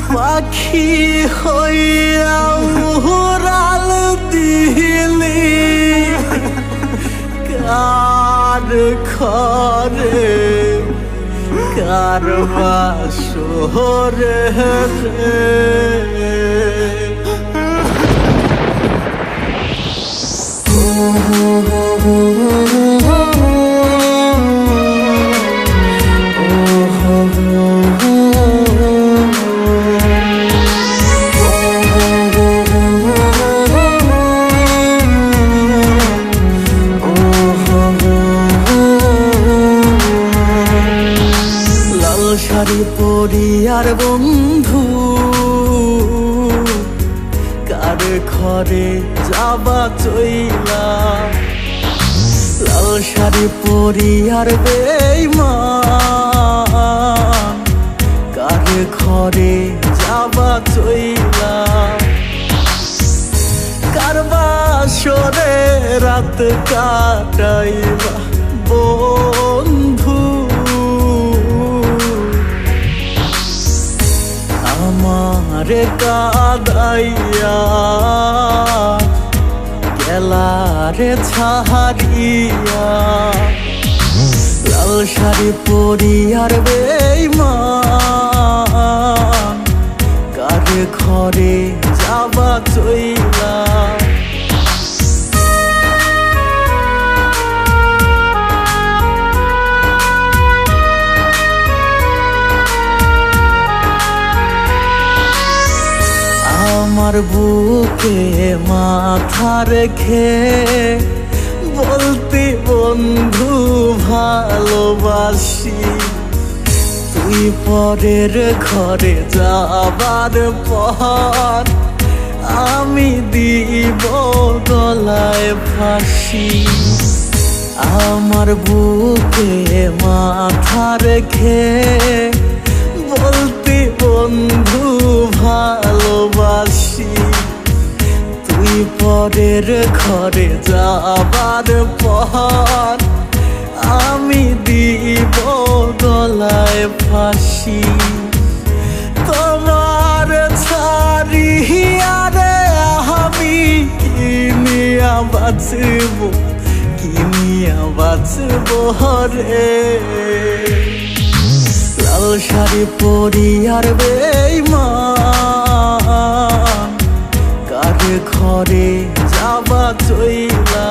পাখি হইয়া উড়াল দিলি কার ঘরে কার বাসরে শাড়ি পরিয়ার বন্ধু কার ঘরে যাবা চইলা লাল শাড়ি পরিয়ার বেঈমান কার ঘরে যাবা চইলা কার বাসরে রাত কাটাইবা বন্ধু আমারে কাদাইয়া গেলারে ছাড়িয়া লাল শাড়ি পরিয়ার বেঈমান কার ঘরে যাবা চইলা আমার বুকে মাথা রেখে বলতে বন্ধু ভালোবাসি তুই পরের ঘরে যাবার পর আমি দিব গলায় ফাঁসি আমার বুকে মাথা রেখে বলতে বন্ধু ভালোবাসি তুই পরের ঘরে যাবার পর আমি দিব গলায় ফাঁসি তোমার ছাড়িয়া রে আমি কিনিয়া বাঁচব কিনিয়া বাঁচব রে লাল শাড়ি পরিয়ার বেঈমান কার ঘরে যাবা চইলা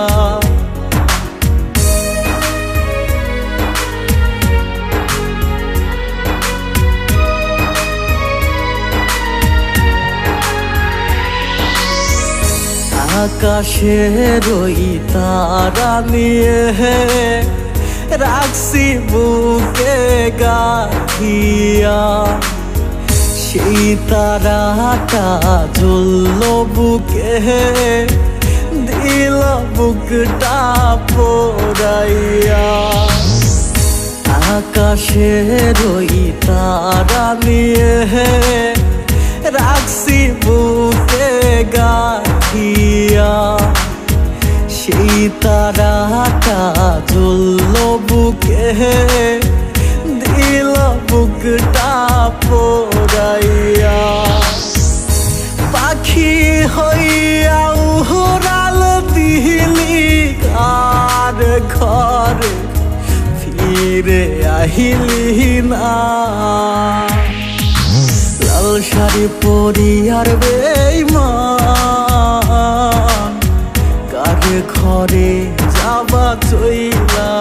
আকাশের ওই তারা নিয়ে রাখছি বুকে গাথিয়া সেই তারাটা জ্বলল বুকে দিল বুকটা পোড়াইয়া আকাশের ওই তারা নিয়ে রাখছি বুকে গাথিয়া সেই তারাটা জ্বলল বুকে দিল বুকটা পোড়াইয়া পাখি হইয়া উড়াল দিলি কার ঘরে ফিরে আহিলি না লাল শাড়ি পরিয়ার বেঈমান কার ঘরে যাবা চইলা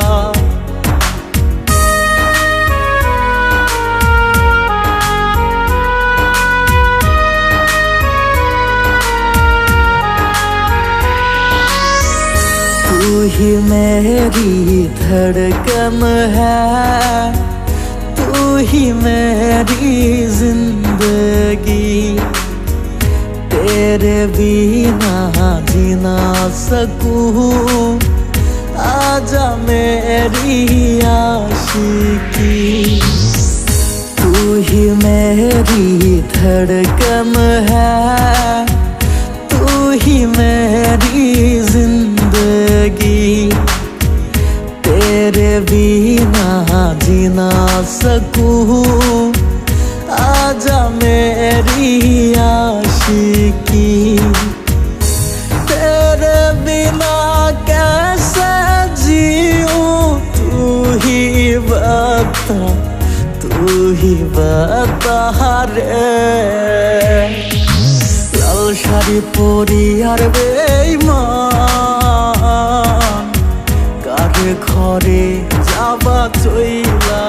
तू ही मेरी धड़कन है तू ही मेरी जिंदगी तेरे बिना जी ना सकूं आजा मेरी आशिकी तू ही मेरी धड़कन है तू ही मेरी जिंदगी तेरे बिना जी ना सकूं आजा मैं मेरी आशिकी तेरे बिना कैसे जीऊं तू ही बता रे লাল শাড়ি পরি আর বেঈমান কার ঘরে যাবা চইলা